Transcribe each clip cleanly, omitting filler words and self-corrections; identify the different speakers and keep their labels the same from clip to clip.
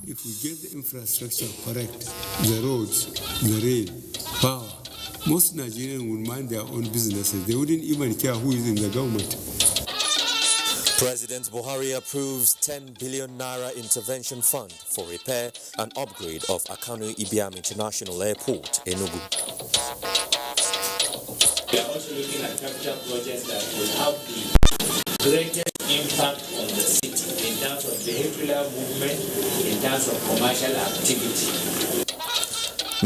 Speaker 1: If we get the infrastructure correct, the roads, the rail, power, most Nigerians would mind their own businesses. They wouldn't even care who is in the government.
Speaker 2: President Buhari approves 10 billion naira intervention fund for repair and upgrade of Akanu Ibiam International Airport, Enugu.
Speaker 3: We are also looking at capital projects that will have the greatest impact on the city in terms of vehicular movement, in terms of commercial activity.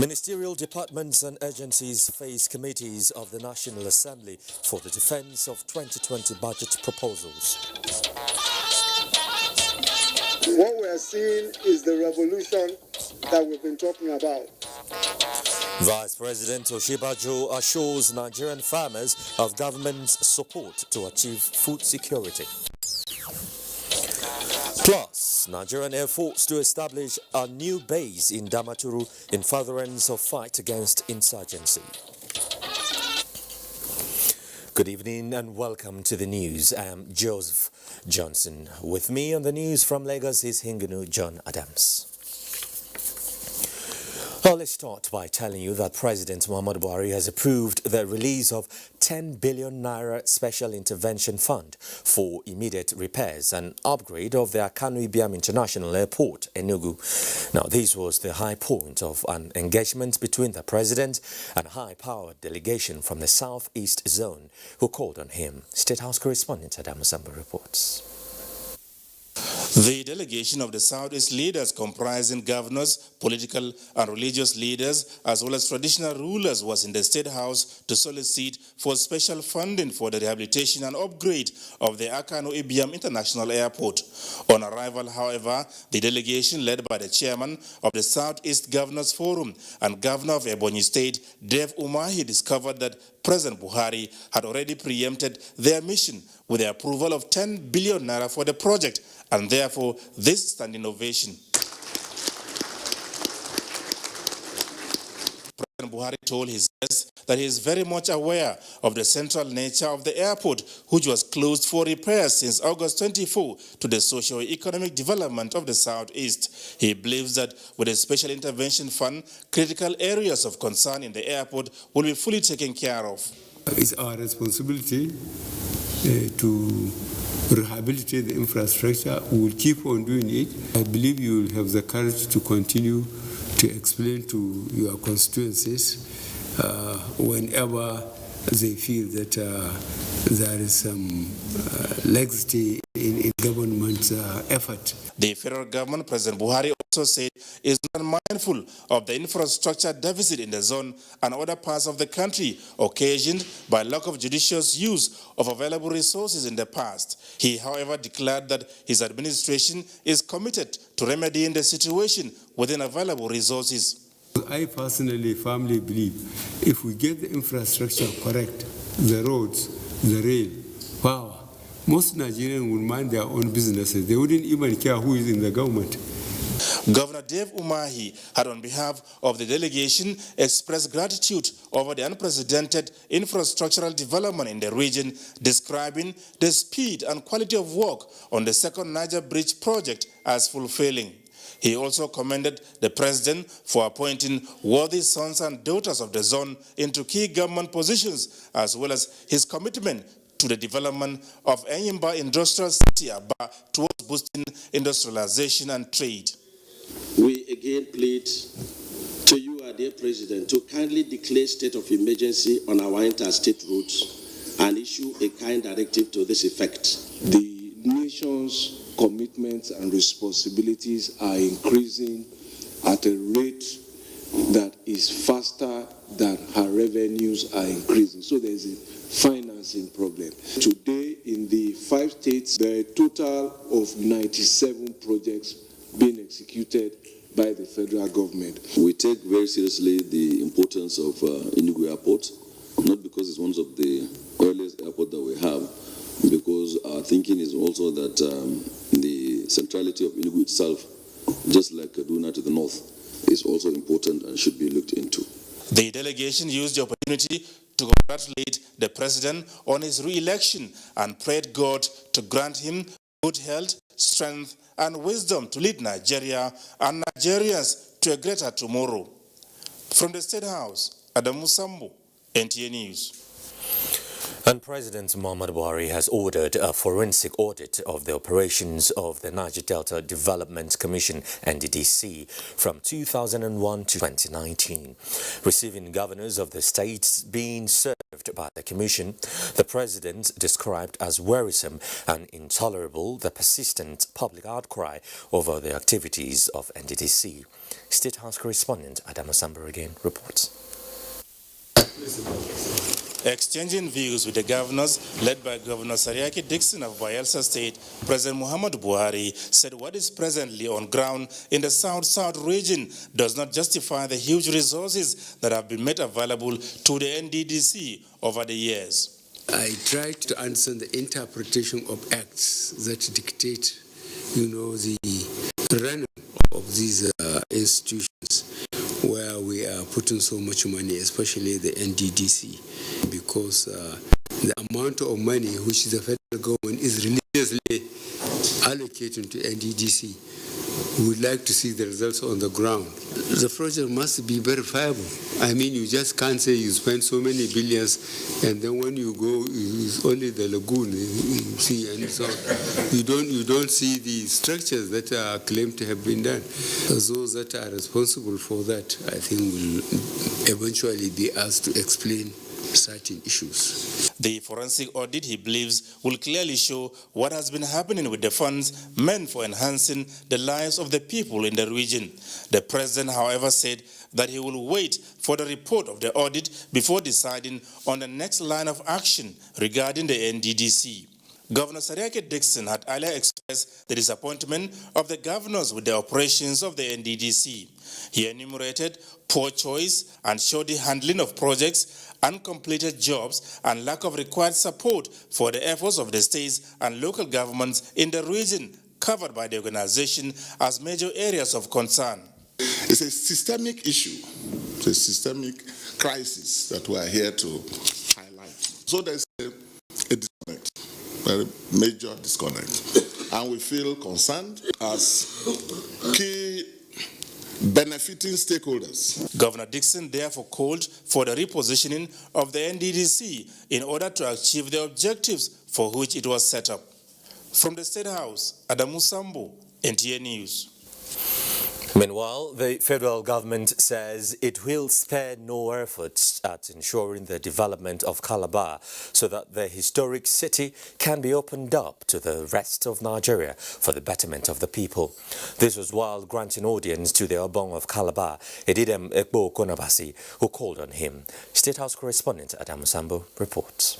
Speaker 2: Ministerial departments and agencies face committees of the National Assembly for the defense of 2020 budget proposals.
Speaker 4: What we are seeing is the revolution that we've been talking about.
Speaker 2: Vice President Oshibajo assures Nigerian farmers of government's support to achieve food security. Plus, Nigerian Air Force to establish a new base in Damaturu in furtherance of fight against insurgency. Good evening and welcome to the news. I am Joseph Johnson. With me on the news from Lagos is Hingunu John Adams. Well, let's start by telling you that President Muhammadu Buhari has approved the release of 10 billion naira special intervention fund for immediate repairs and upgrade of the Akanu Ibiam International Airport, Enugu. Now, this was the high point of an engagement between the president and a high-powered delegation from the Southeast Zone who called on him. State House correspondent Adam Musamba reports.
Speaker 5: The delegation of the Southeast leaders comprising governors, political and religious leaders, as well as traditional rulers was in the State House to solicit for special funding for the rehabilitation and upgrade of the Akanu Ibiam International Airport. On arrival, however, the delegation led by the chairman of the Southeast Governors Forum and governor of Ebonyi State, Dave Umahi, discovered that President Buhari had already preempted their mission with the approval of 10 billion naira for the project, and therefore this standing ovation. President Buhari told his guests that he is very much aware of the central nature of the airport, which was closed for repairs since August 24 to the socio-economic development of the Southeast. He believes that with a special intervention fund, critical areas of concern in the airport will be fully taken care of.
Speaker 1: It's our responsibility to rehabilitate the infrastructure. We will keep on doing it. I believe you will have the courage to continue to explain to your constituencies whenever they feel that there is some laxity in government effort.
Speaker 5: The federal government, President Buhari also said, is not mindful of the infrastructure deficit in the zone and other parts of the country, occasioned by lack of judicious use of available resources in the past. He, however, declared that his administration is committed to remedying the situation within available resources.
Speaker 1: I personally firmly believe if we get the infrastructure correct, the roads, the rail, power, most Nigerians would mind their own businesses. They wouldn't even care who is in the government.
Speaker 5: Governor Dave Umahi had, on behalf of the delegation, expressed gratitude over the unprecedented infrastructural development in the region, describing the speed and quality of work on the second Niger Bridge project as fulfilling. He also commended the president for appointing worthy sons and daughters of the zone into key government positions, as well as his commitment to the development of Enyimba Industrial City Aba towards boosting industrialization and trade.
Speaker 6: We again plead to you, our dear President, to kindly declare state of emergency on our interstate routes and issue a kind directive to this effect.
Speaker 7: The nation's commitments and responsibilities are increasing at a rate that is faster than her revenues are increasing. So there's a financing problem. Today, in the 5 states, there are a total of 97 projects being executed by the federal government.
Speaker 8: We take very seriously the importance of Enugu Airport, not because it's one of the earliest airports that we have, because our thinking is also that the centrality of Enugu itself, just like Kaduna to the north, is also important and should be looked into.
Speaker 5: The delegation used the opportunity to congratulate the president on his re-election and prayed God to grant him good health, strength, and wisdom to lead Nigeria and Nigerians to a greater tomorrow. From the State House, Adamu Sambo, NTA News.
Speaker 2: And President Muhammadu Buhari has ordered a forensic audit of the operations of the Niger Delta Development Commission, NDDC, from 2001 to 2019. Receiving governors of the states being served by the commission, the president described as worrisome and intolerable the persistent public outcry over the activities of NDDC. State House correspondent Adamu Sambo again reports.
Speaker 5: Exchanging views with the governors, led by Governor Sariaki Dixon of Bayelsa State, President Muhammadu Buhari said what is presently on ground in the South-South region does not justify the huge resources that have been made available to the NDDC over the years.
Speaker 1: I tried to understand the interpretation of acts that dictate, the running of these institutions where we are putting so much money, especially the NDDC, because the amount of money which the federal government is religiously allocating to NDDC, we would like to see the results on the ground. The project must be verifiable. I mean, you just can't say you spend so many billions and then when you go, it's only the lagoon you see, and so you don't see the structures that are claimed to have been done. Those that are responsible for that, I think, will eventually be asked to explain certain issues.
Speaker 5: The forensic audit, he believes, will clearly show what has been happening with the funds meant for enhancing the lives of the people in the region. The president, however, said that he will wait for the report of the audit before deciding on the next line of action regarding the NDDC. Governor Sariaki Dixon had earlier expressed the disappointment of the governors with the operations of the NDDC. He enumerated poor choice and shoddy handling of projects, uncompleted jobs, and lack of required support for the efforts of the states and local governments in the region covered by the organization as major areas of concern.
Speaker 9: It's a systemic issue. It's a systemic crisis that we are here to highlight. So there's a disconnect, a major disconnect. And we feel concerned as key benefiting stakeholders.
Speaker 5: Governor Dixon therefore called for the repositioning of the NDDC in order to achieve the objectives for which it was set up. From the State House, Adamu Sambo, NTA News.
Speaker 2: Meanwhile, the federal government says it will spare no efforts at ensuring the development of Calabar so that the historic city can be opened up to the rest of Nigeria for the betterment of the people. This was while granting audience to the Obong of Calabar, Edidem Ekbo Konabasi, who called on him. State House correspondent Adamu Sambo reports.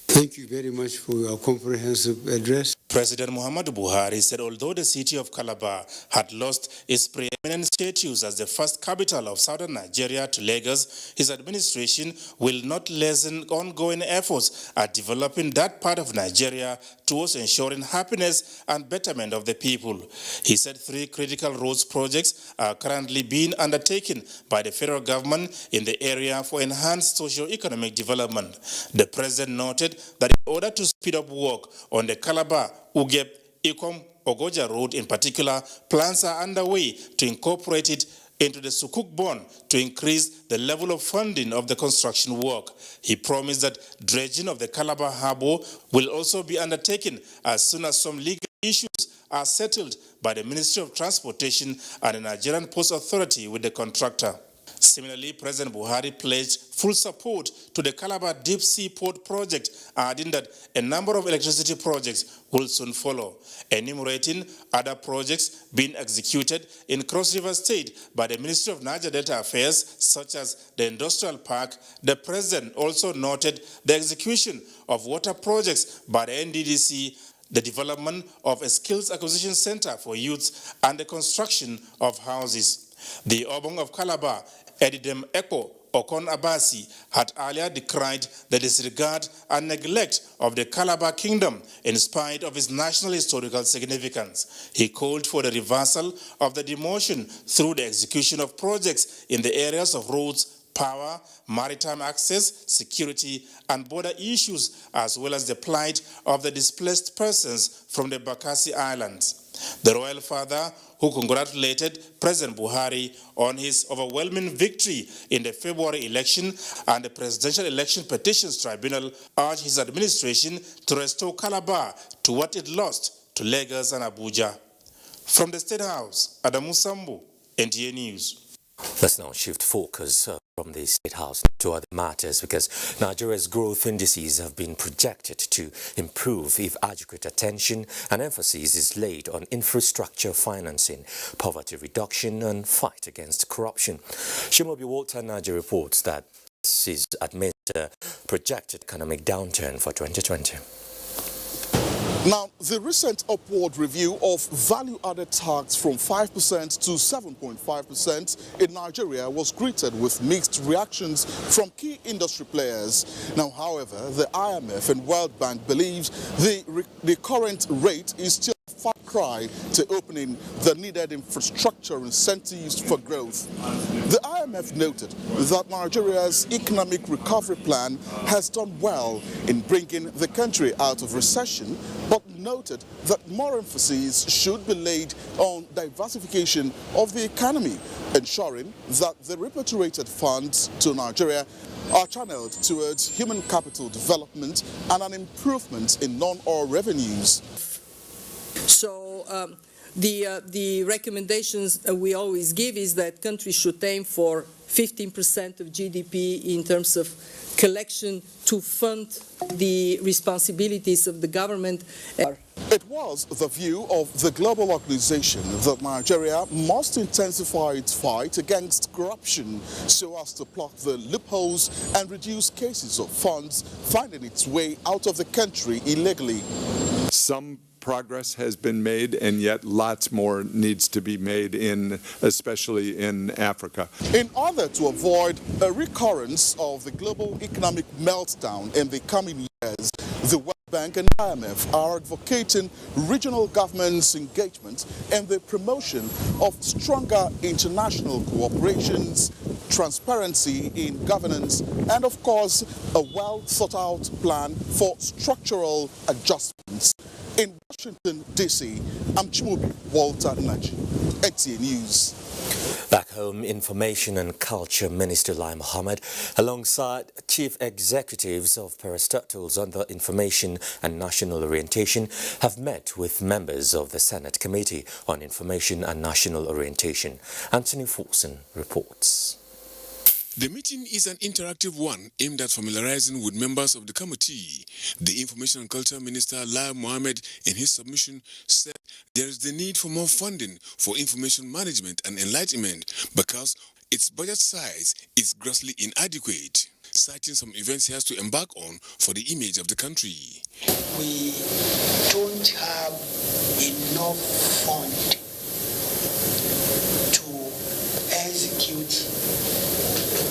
Speaker 1: Thank you very much for your comprehensive address.
Speaker 5: President Muhammadu Buhari said although the city of Calabar had lost its preeminent status as the first capital of southern Nigeria to Lagos, his administration will not lessen ongoing efforts at developing that part of Nigeria towards ensuring happiness and betterment of the people. He said 3 critical roads projects are currently being undertaken by the federal government in the area for enhanced socio-economic development. The president noted that in order to speed up work on the Calabar, Ugep, Ikom, Ogoja Road in particular, plans are underway to incorporate it into the Sukuk bond to increase the level of funding of the construction work. He promised that dredging of the Calabar Harbour will also be undertaken as soon as some legal issues are settled by the Ministry of Transportation and the Nigerian Post Authority with the contractor. Similarly, President Buhari pledged full support to the Calabar Deep Sea Port project, adding that a number of electricity projects will soon follow, enumerating other projects being executed in Cross River State by the Ministry of Niger Delta Affairs, such as the Industrial Park. The President also noted the execution of water projects by the NDDC, the development of a skills acquisition center for youths, and the construction of houses. The Obong of Calabar, Edidem Ekpo Okon Abasi, had earlier decried the disregard and neglect of the Calabar Kingdom in spite of its national historical significance. He called for the reversal of the demotion through the execution of projects in the areas of roads, power, maritime access, security, and border issues, as well as the plight of the displaced persons from the Bakassi Islands. The royal father, who congratulated President Buhari on his overwhelming victory in the February election and the Presidential Election Petitions Tribunal, urged his administration to restore Calabar to what it lost to Lagos and Abuja. From the State House, Adamu Sambu, NTA News.
Speaker 2: Let's now shift focus from the State House to other matters, because Nigeria's growth indices have been projected to improve if adequate attention and emphasis is laid on infrastructure financing, poverty reduction and fight against corruption. Shimobi Walter Naji reports that this is amidst a projected economic downturn for 2020.
Speaker 10: Now, the recent upward review of value-added tax from 5% to 7.5% in Nigeria was greeted with mixed reactions from key industry players. Now, however, the IMF and World Bank believes the current rate is still a far cry to opening the needed infrastructure incentives for growth. The IMF noted that Nigeria's economic recovery plan has done well in bringing the country out of recession, but noted that more emphasis should be laid on diversification of the economy, ensuring that the repatriated funds to Nigeria are channeled towards human capital development and an improvement in non-oil revenues.
Speaker 11: So the recommendations we always give is that countries should aim for 15% of GDP in terms of collection to fund the responsibilities of the government.
Speaker 10: It was the view of the global organization that Nigeria must intensify its fight against corruption so as to plug the loopholes and reduce cases of funds finding its way out of the country illegally.
Speaker 12: Some progress has been made, and yet lots more needs to be made, especially in Africa.
Speaker 10: In order to avoid a recurrence of the global economic meltdown in the coming years, the World Bank and IMF are advocating regional governments' engagement in the promotion of stronger international cooperations, transparency in governance, and of course, a well-thought-out plan for structural adjustments. In Washington, D.C., I'm Chimobi Walter Naji, NTA News.
Speaker 2: Back home, Information and Culture Minister Lai Mohammed, alongside chief executives of parastatals under Information and National Orientation, have met with members of the Senate Committee on Information and National Orientation. Anthony Forson reports.
Speaker 13: The meeting is an interactive one aimed at familiarizing with members of the committee. The Information and Culture Minister Lai Mohammed, in his submission, said there is the need for more funding for information management and enlightenment because its budget size is grossly inadequate, citing some events he has to embark on for the image of the country.
Speaker 14: We don't have enough fund to execute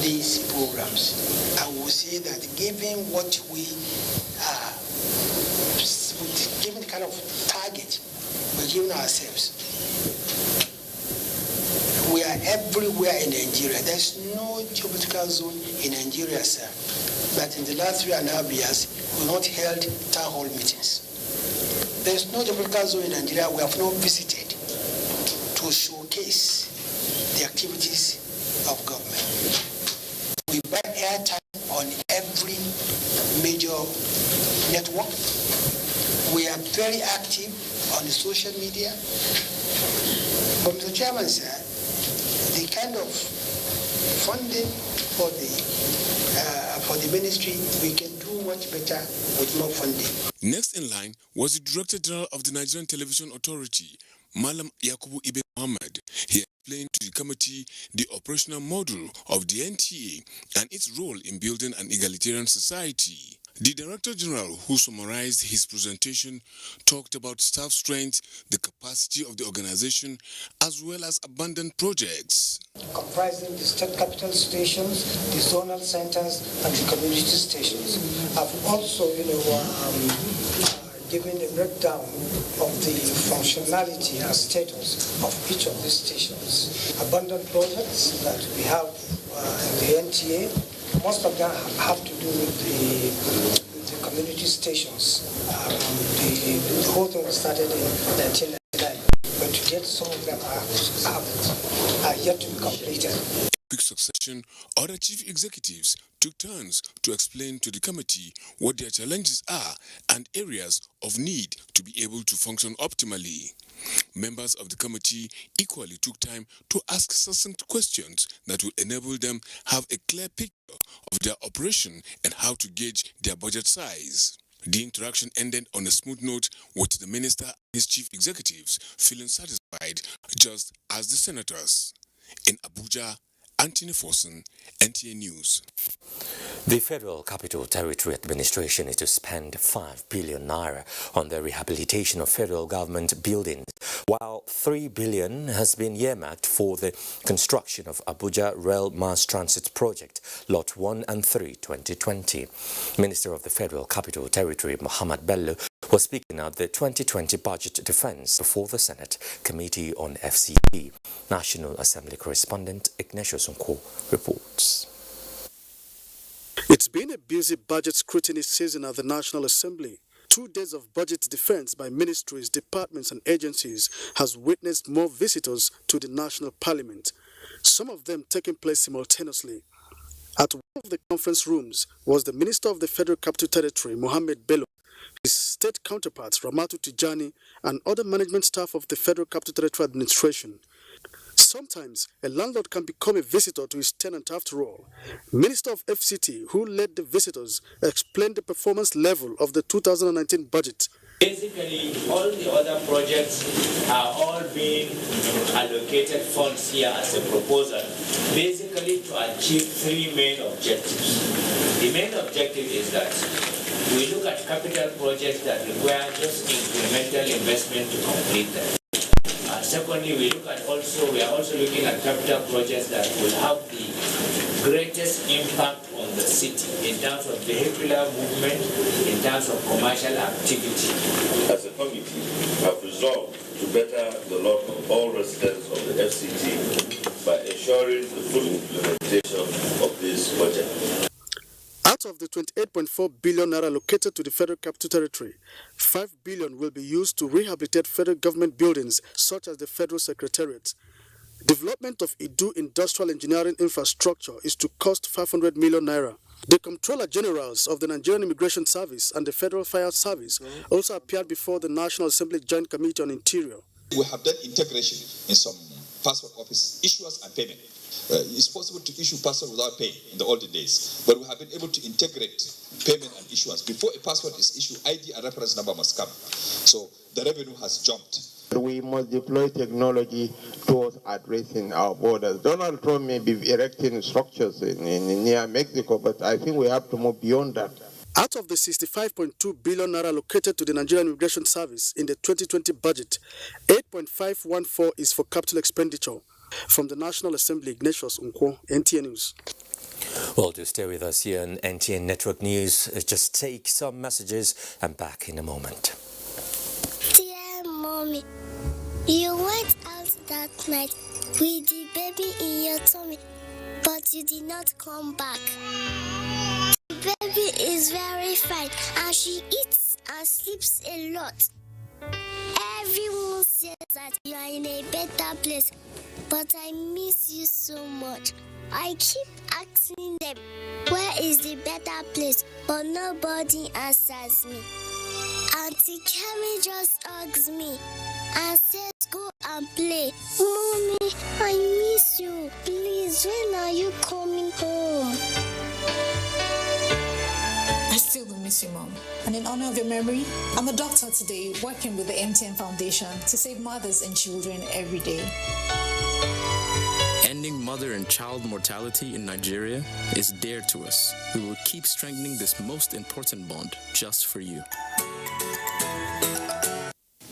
Speaker 14: these programs. I will say that given what we given the kind of target we're giving ourselves, we are everywhere in Nigeria. There's no geopolitical zone in Nigeria, sir, that in the last 3.5 years we've not held town hall meetings. There's no geopolitical zone in Nigeria we have not visited to showcase the activities of government. We buy airtime on every major network. We are very active on the social media. But Mr. Chairman said, the kind of funding for the ministry, we can do much better with more funding.
Speaker 13: Next in line was the Director General of the Nigerian Television Authority, Malam Yakubu Ibn Muhammad. He explained to the committee the operational model of the NTA and its role in building an egalitarian society. The Director General, who summarized his presentation, talked about staff strength, the capacity of the organization, as well as abundant projects.
Speaker 14: Comprising the state capital stations, the zonal centers, and the community stations. I've also, given a breakdown of the functionality and status of each of these stations. Abundant projects that we have the NTA. Most of them have to do with the community stations. The whole thing started in 1999, but to get some of them are yet to be completed.
Speaker 13: Quick succession, other chief executives took turns to explain to the committee what their challenges are and areas of need to be able to function optimally. Members of the committee equally took time to ask succinct questions that will enable them have a clear picture of their operation and how to gauge their budget size. The interaction ended on a smooth note, with the minister and his chief executives feeling satisfied, just as the senators. In Abuja, Anthony Forson, NTA News.
Speaker 2: The Federal Capital Territory Administration is to spend 5 billion naira on the rehabilitation of federal government buildings, while 3 billion has been earmarked for the construction of Abuja Rail Mass Transit Project, Lot 1 and 3, 2020. Minister of the Federal Capital Territory, Mohammed Bello, was speaking at the 2020 Budget Defense before the Senate Committee on FCT. National Assembly correspondent Ignatius Unko reports.
Speaker 15: It's been a busy budget scrutiny season at the National Assembly. 2 days of budget defense by ministries, departments and agencies has witnessed more visitors to the National Parliament, some of them taking place simultaneously. At one of the conference rooms was the Minister of the Federal Capital Territory, Mohammed Bello, his state counterparts, Ramatu Tijani, and other management staff of the Federal Capital Territory Administration. Sometimes a landlord can become a visitor to his tenant after all. Minister of FCT, who led the visitors, explained the performance level of the 2019 budget.
Speaker 3: Basically, all the other projects are all being allocated funds here as a proposal, basically to achieve 3 main objectives. The main objective is that we look at capital projects that require just incremental investment to complete them. Secondly, we are also looking at capital projects that will have the greatest impact on the city in terms of vehicular movement, in terms of commercial activity.
Speaker 16: As a committee, we have resolved to better the lot of all residents of the FCT by ensuring the full implementation of this budget.
Speaker 15: Out of the 28.4 billion naira allocated to the Federal Capital Territory, 5 billion will be used to rehabilitate federal government buildings such as the Federal Secretariat. Development of Idu industrial engineering infrastructure is to cost 500 million naira. The Comptroller Generals of the Nigerian Immigration Service and the Federal Fire Service also appeared before the National Assembly Joint Committee on Interior.
Speaker 17: We have done integration in some passport office issuers and payment. It's possible to issue passport without paying in the olden days, but we have been able to integrate payment and issuance. Before a passport is issued, ID and reference number must come. So the revenue has jumped.
Speaker 18: We must deploy technology towards addressing our borders. Donald Trump may be erecting structures in near Mexico, but I think we have to move beyond that.
Speaker 15: Out of the 65.2 billion naira allocated to the Nigerian Immigration Service in the 2020 budget, 8.514 is for capital expenditure. From the National Assembly, Ignatius Unko, NTA News.
Speaker 2: Well, to stay with us here on NTN Network News, just take some messages and back in a moment.
Speaker 19: Dear Mommy, you went out that night with the baby in your tummy, but you did not come back. The baby is very fine and she eats and sleeps a lot. Everyone says that you are in a better place, but I miss you so much. I keep asking them, where is the better place? But nobody answers me. Auntie Kemi just hugs me and says, go and play. Mommy, I miss you. Please, when are you coming home?
Speaker 20: I still do miss you, Mom. And in honor of your memory, I'm a doctor today working with the MTN Foundation to save mothers and children every day.
Speaker 21: Ending mother and child mortality in Nigeria is dear to us. We will keep strengthening this most important bond just for you.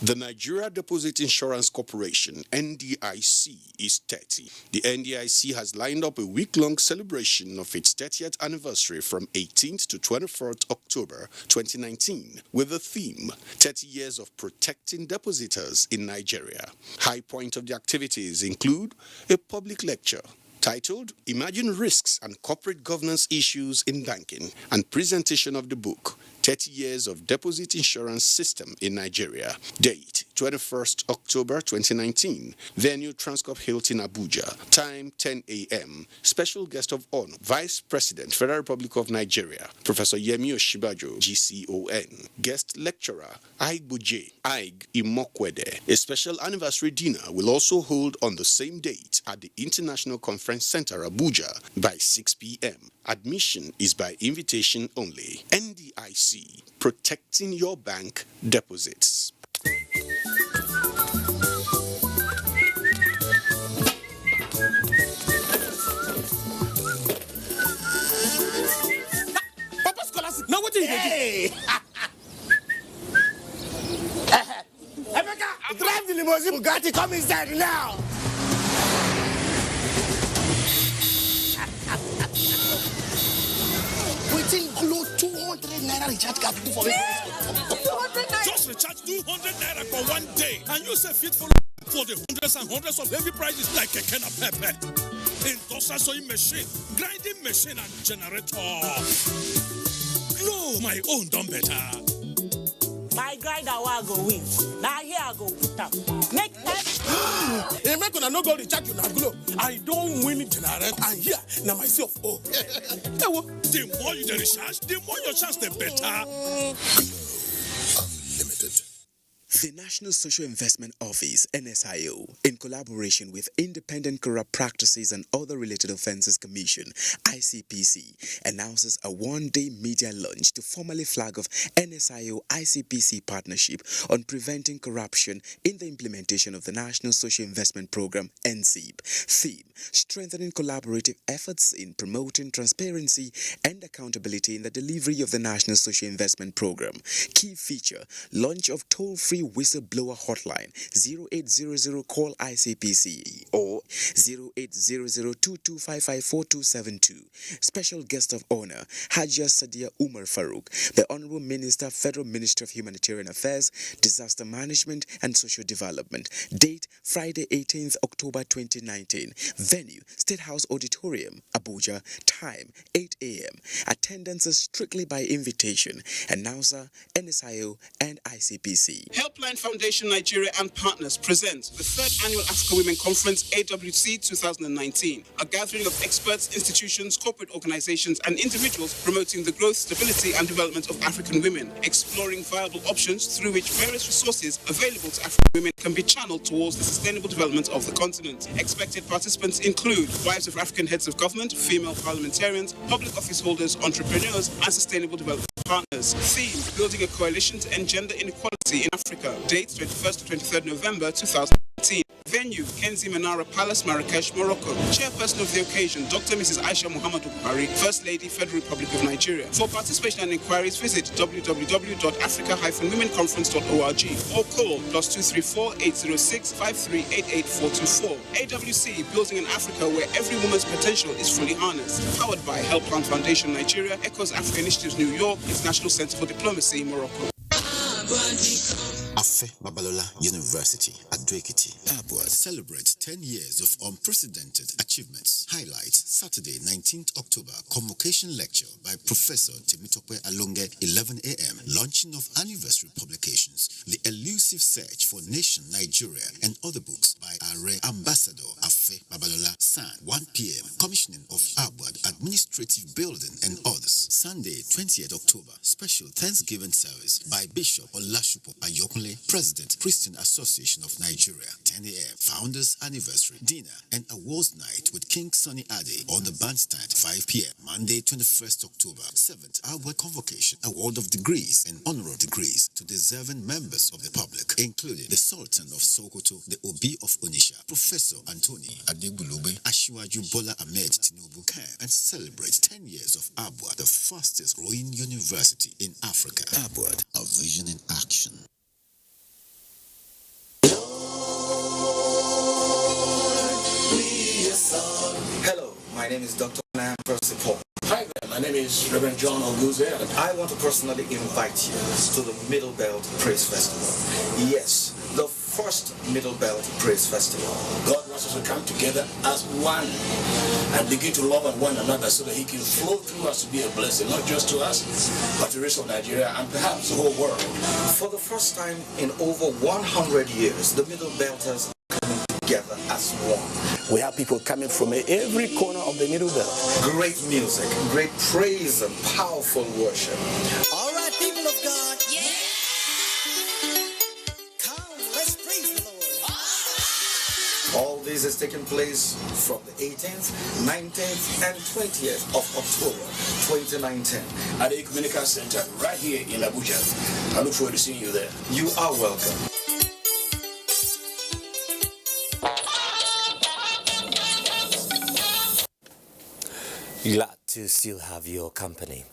Speaker 22: The Nigeria Deposit Insurance Corporation, NDIC, is 30. The NDIC has lined up a week-long celebration of its 30th anniversary from 18th to 24th October 2019 with the theme, 30 Years of Protecting Depositors in Nigeria. High point of the activities include a public lecture, titled Emerging Risks and Corporate Governance Issues in Banking, and presentation of the book 30 Years of Deposit Insurance System in Nigeria. Date 21st October 2019. Venue Transcorp Hilton Abuja. Time 10 a.m. Special guest of honor, Vice President, Federal Republic of Nigeria, Professor Yemi Oshibajo, GCON. Guest lecturer, Aigboje Aig Imokwede. A special anniversary dinner will also hold on the same date at the International Conference Center, Abuja, by 6 p.m. Admission is by invitation only. NDIC, protecting your bank deposits.
Speaker 4: Papa Scholastic, now what are you doing? Emeka, drive the limousine Bugatti, come inside now. Glow 200 naira recharge card for me.
Speaker 6: Just recharge 200 naira for one day, and you say fit for the hundreds and hundreds of heavy prices like Keke na Pepe, industrial sewing machine, grinding machine, and generator. Glow, my own done better.
Speaker 23: My grinder will go win. Now here I go put up. Make
Speaker 4: Hey, make gonna no go recharge you now, Glow. I don't win generator, and here now myself. Oh,
Speaker 6: the more you recharge, the more your chance, the better.
Speaker 24: Unlimited. The National Social Investment Office, NSIO, in collaboration with Independent Corrupt Practices and Other Related Offences Commission, ICPC, announces a one-day media launch to formally flag off NSIO-ICPC partnership on preventing corruption in the implementation of the National Social Investment Program, NSIP. Theme: strengthening collaborative efforts in promoting transparency and accountability in the delivery of the National Social Investment Program. Key feature: launch of toll-free whistleblower hotline 0800 call ICPC or 0800-2255-4272. Special guest of honor Hajia Sadia Umar Farouk, the Honorable Minister, Federal Ministry of Humanitarian Affairs, Disaster Management and Social Development. Date Friday 18th October 2019. Venue State House Auditorium, Abuja. Time 8 a.m. Attendance is strictly by invitation. Announcer NSIO and ICPC.
Speaker 25: Helpline Foundation Nigeria and partners present the 3rd Annual Africa Women Conference AWC 2019, a gathering of experts, institutions, corporate organizations, and individuals promoting the growth, stability, and development of African women, exploring viable options through which various resources available to African women can be channeled towards the sustainable development of the continent. Expected participants include wives of African heads of government, female parliamentarians, public office holders, entrepreneurs, and sustainable development partners. Theme: building a coalition to end gender inequality in Africa. Date 21st to 23rd November 2019. Venue: Kenzi Manara Palace, Marrakesh, Morocco. Chairperson of the occasion, Dr. Mrs. Aisha Muhammadu Buhari, First Lady, Federal Republic of Nigeria. For participation and inquiries, visit www.africa-womenconference.org or call +234 806 5388424. AWC, building an Africa where every woman's potential is fully harnessed. Powered by Helpline Foundation Nigeria, Echoes Africa Initiatives New York, International Center for Diplomacy, Morocco.
Speaker 26: Afe Babalola University at Dwekiti. ABWA celebrates 10 years of unprecedented achievements. Highlights: Saturday, 19th October, convocation lecture by Professor Temitope Alonge, 11 a.m. Launching of anniversary publications, The Elusive Search for Nation Nigeria and Other Books by Are Ambassador Afe Babalola San, 1 p.m. Commissioning of ABWA Administrative Building and others. Sunday, 20th October, special Thanksgiving service by Bishop Olashupo Ayokunle, President, Christian Association of Nigeria. 10 a.m. Founders Anniversary Dinner and Awards Night with King Sunny Ade on the bandstand. 5 p.m. Monday, 21st October. 7th Award Convocation, Award of Degrees and Honor of Degrees to deserving members of the public, including the Sultan of Sokoto, the Obi of Onisha, Professor Anthony Adegbulube, Asiwaju Bola Ahmed Tinubu, and celebrate 10 years of ABWA, the fastest growing university in Africa. ABWA, a vision in action.
Speaker 27: Hello, my name is Dr. Nam Percival.
Speaker 4: Hi there, my name is Reverend John Oguze.
Speaker 27: I want to personally invite you to the Middle Belt Praise Festival. Yes, the first Middle Belt Praise Festival.
Speaker 1: God wants us to come together as one and begin to love one another so that he can flow through us to be a blessing, not just to us, but to the rest of Nigeria and perhaps the whole world.
Speaker 27: For the first time in over 100 years, the Middle Belters are coming together as one.
Speaker 1: We have people coming from every corner of the Middle Belt.
Speaker 27: Great music, great praise and powerful worship.
Speaker 5: All right, people of God. Yeah. Come, let's praise the Lord.
Speaker 27: All this is taking place from the 18th, 19th, and 20th of October 2019
Speaker 1: at the Ecumenical Center right here in Abuja. I look forward to seeing you there.
Speaker 27: You are welcome.
Speaker 2: Glad to still have your company.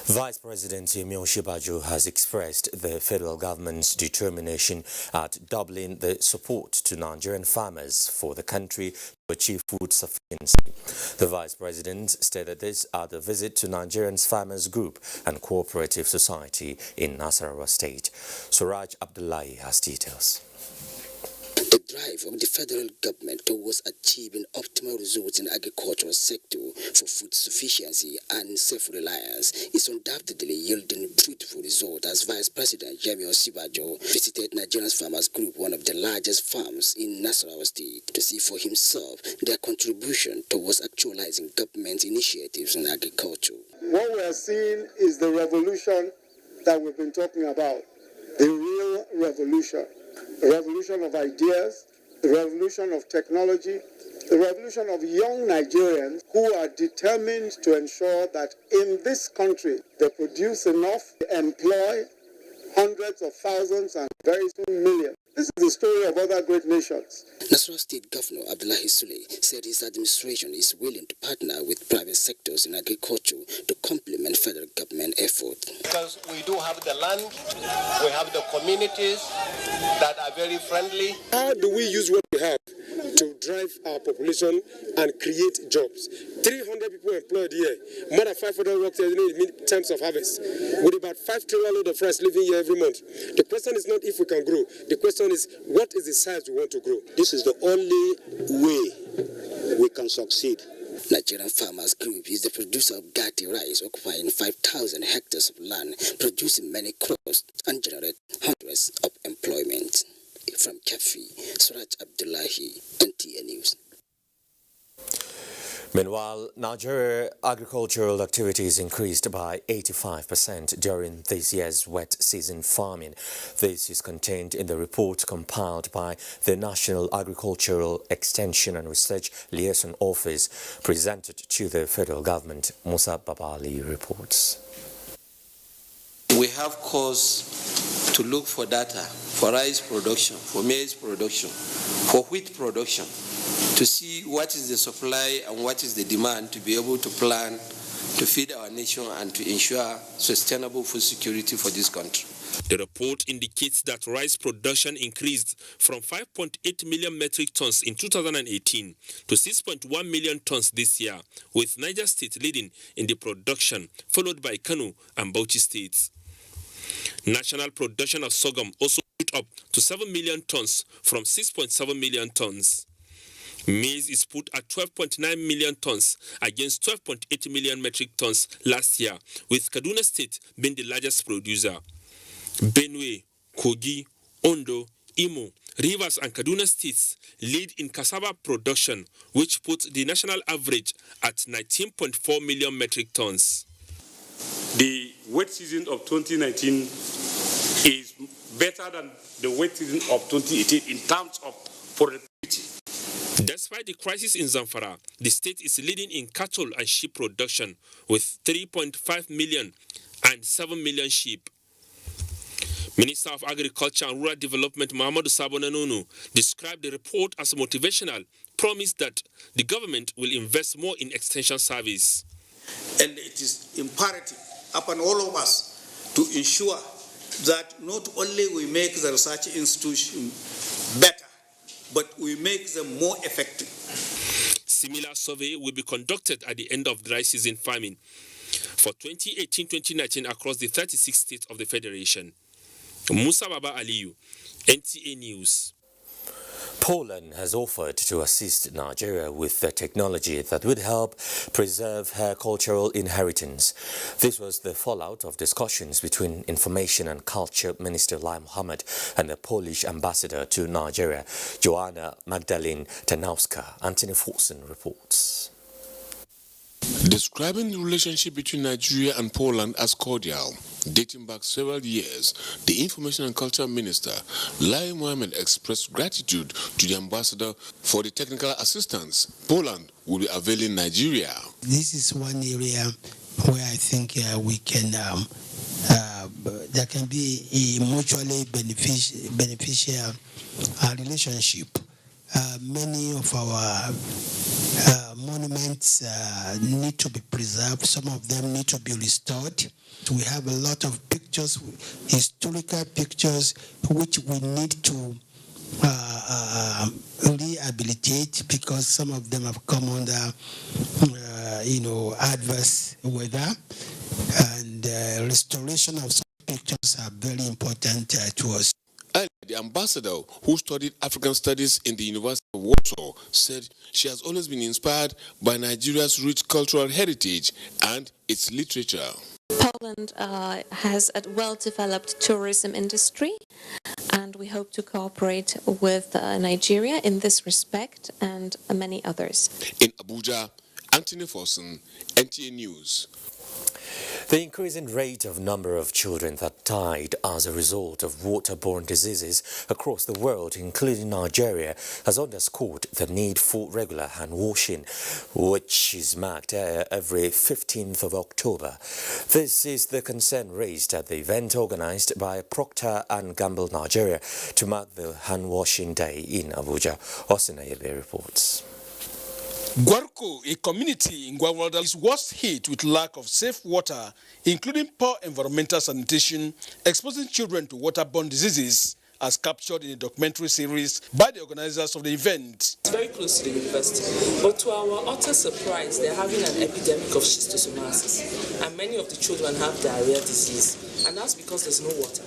Speaker 2: Vice President Yemi Osinbajo has expressed the federal government's determination at doubling the support to Nigerian farmers for the country to achieve food sufficiency. The Vice President stated this at a visit to Nigerians Farmers Group and Cooperative Society in Nasarawa State. Suraj Abdullahi has details.
Speaker 7: The drive of the federal government towards achieving optimal results in the agricultural sector for food sufficiency and self-reliance is undoubtedly yielding fruitful results as Vice President Yemi Osinbajo visited Nigerian Farmers Group, one of the largest farms in Nasarawa State, to see for himself their contribution towards actualizing government initiatives in agriculture.
Speaker 8: What we are seeing is the revolution that we've been talking about, the real revolution. The revolution of ideas, the revolution of technology, the revolution of young Nigerians who are determined to ensure that in this country they produce enough to employ hundreds of thousands and very soon millions. This is the story of other great nations.
Speaker 7: Nasarawa State Governor Abdullahi Sule said his administration is willing to partner with private sectors in agriculture to complement federal government efforts.
Speaker 9: Because we do have the land, we have the communities that are very friendly.
Speaker 11: How do we use what we have to drive our population and create jobs? 300 people employed here, more than 500 workers in terms of harvest, with about 5 trillion load of rice living here every month. The question is not if we can grow, the question is what is the size we want to grow.
Speaker 7: This is the only way we can succeed. Nigerian Farmers Group is the producer of Gati rice, occupying 5,000 hectares of land, producing many crops and generate hundreds of employment. From Kefi, Suraj Abdullahi, NTA News.
Speaker 2: Meanwhile, Nigeria agricultural activities increased by 85% during this year's wet season farming. This is contained in the report compiled by the National Agricultural Extension and Research Liaison Office presented to the federal government. Musa Babali reports.
Speaker 12: We have cause to look for data for rice production, for maize production, for wheat production, to see what is the supply and what is the demand to be able to plan to feed our nation and to ensure sustainable food security for this country.
Speaker 6: The report indicates that rice production increased from 5.8 million metric tons in 2018 to 6.1 million tons this year, with Niger State leading in the production, followed by Kano and Bauchi states. National production of sorghum also put up to 7 million tons from 6.7 million tons. Maize is put at 12.9 million tons against 12.8 million metric tons last year, with Kaduna State being the largest producer. Benue, Kogi, Ondo, Imo, Rivers and Kaduna states lead in cassava production, which puts the national average at 19.4 million metric tons.
Speaker 28: The wet season of 2019 is better than the wet season of 2018 in terms of productivity.
Speaker 6: Despite the crisis in Zamfara, the state is leading in cattle and sheep production with 3.5 million and 7 million sheep. Minister of Agriculture and Rural Development Muhammadu Sabo Nanunu described the report as motivational, promised that the government will invest more in extension service.
Speaker 29: And it is imperative upon all of us to ensure that not only we make the research institution better, but we make them more effective.
Speaker 6: Similar survey will be conducted at the end of dry season farming for 2018-2019 across the 36 states of the Federation. Musa Baba Aliyu, NTA News.
Speaker 2: Poland has offered to assist Nigeria with the technology that would help preserve her cultural inheritance. This was the fallout of discussions between Information and Culture Minister Lai Mohammed and the Polish ambassador to Nigeria, Joanna Magdalene Tarnowska. Anthony Forson reports.
Speaker 3: Describing the relationship between Nigeria and Poland as cordial, dating back several years, the Information and Culture Minister, Lai Mohammed, expressed gratitude to the ambassador for the technical assistance Poland will be availing Nigeria.
Speaker 10: This is one area where I think we can, there can be a mutually beneficial relationship. Many of our monuments need to be preserved. Some of them need to be restored. We have a lot of pictures, historical pictures, which we need to rehabilitate because some of them have come under, adverse weather, and restoration of some pictures are very important to us.
Speaker 3: The ambassador, who studied African studies in the University of Warsaw, said she has always been inspired by Nigeria's rich cultural heritage and its literature.
Speaker 13: Poland has a well-developed tourism industry, and we hope to cooperate with Nigeria in this respect and many others.
Speaker 3: In Abuja, Anthony Forson, NTA News.
Speaker 2: The increasing rate of number of children that died as a result of waterborne diseases across the world, including Nigeria, has underscored the need for regular hand washing, which is marked every 15th of October. This is the concern raised at the event organized by Procter & Gamble Nigeria to mark the hand washing day in Abuja. Osinayebe reports.
Speaker 6: Gwarko, a community in Gwagwalada, is worst hit with lack of safe water, including poor environmental sanitation, exposing children to waterborne diseases, as captured in a documentary series by the organizers of the event.
Speaker 14: It's very close to the university, but to our utter surprise, they're having an epidemic of schistosomiasis, and many of the children have diarrhea disease, and that's because there's no water.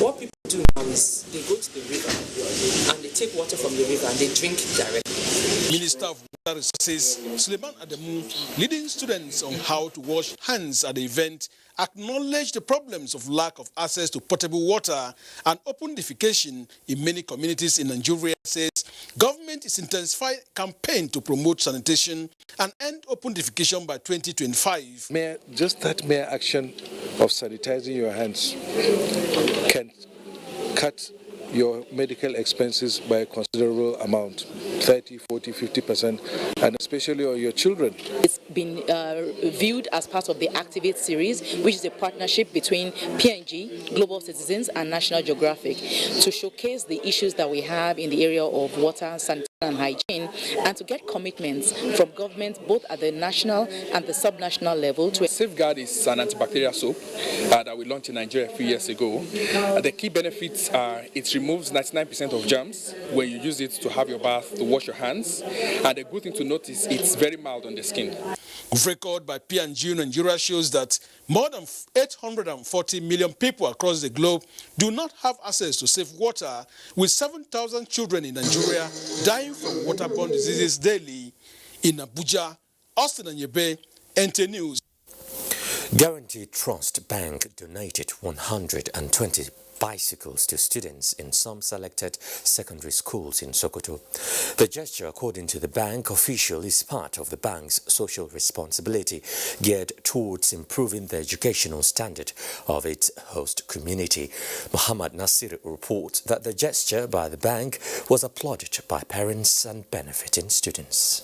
Speaker 14: What people do now is they go to the river, and they take water from the river, and they drink it directly.
Speaker 6: Minister of Water Resources Suleiman Adamu, leading students on how to wash hands at the event, acknowledged the problems of lack of access to potable water and open defecation in many communities in Nigeria. Says government is intensifying campaign to promote sanitation and end open defecation by 2025.
Speaker 15: Just that mere action of sanitizing your hands can cut your medical expenses by a considerable amount, 30, 40, 50%, and especially on your children.
Speaker 16: It's been viewed as part of the Activate series, which is a partnership between P&G, Global Citizens, and National Geographic to showcase the issues that we have in the area of water, sanitation, and hygiene, and to get commitments from government both at the national and the subnational level. To
Speaker 17: Safeguard is an antibacterial soap that we launched in Nigeria a few years ago. The key benefits are it removes 99% of germs when you use it to have your bath, to wash your hands, and the good thing to notice, it's very mild on the skin.
Speaker 6: Record by P&G Nigeria shows that more than 840 million people across the globe do not have access to safe water, with 7,000 children in Nigeria dying from waterborne diseases daily. In Abuja, Austin Anyebe, NTA News.
Speaker 2: Guaranty Trust Bank donated 120 bicycles to students in some selected secondary schools in Sokoto. The gesture, according to the bank official, is part of the bank's social responsibility geared towards improving the educational standard of its host community. Muhammad Nasir reports that the gesture by the bank was applauded by parents and benefiting students.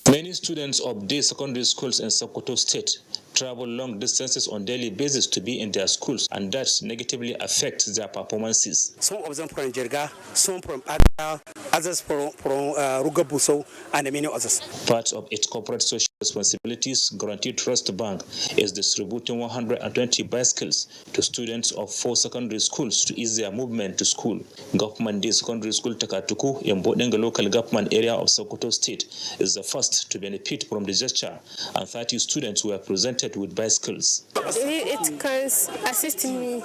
Speaker 18: Many students of these secondary schools in Sokoto State travel long distances on a daily basis to be in their schools, and that negatively affects their performances.
Speaker 19: Some of them from Jirga, some from Ada, others from Rugabuso, and many others.
Speaker 18: Part of its corporate social Responsibilities Guarantee Trust Bank is distributing 120 bicycles to students of 4 secondary schools to ease their movement to school. Government Day Secondary School Takatuku in Bodinga local government area of Sokoto State is the first to benefit from the gesture, and 30 students were presented with bicycles.
Speaker 4: It can assist me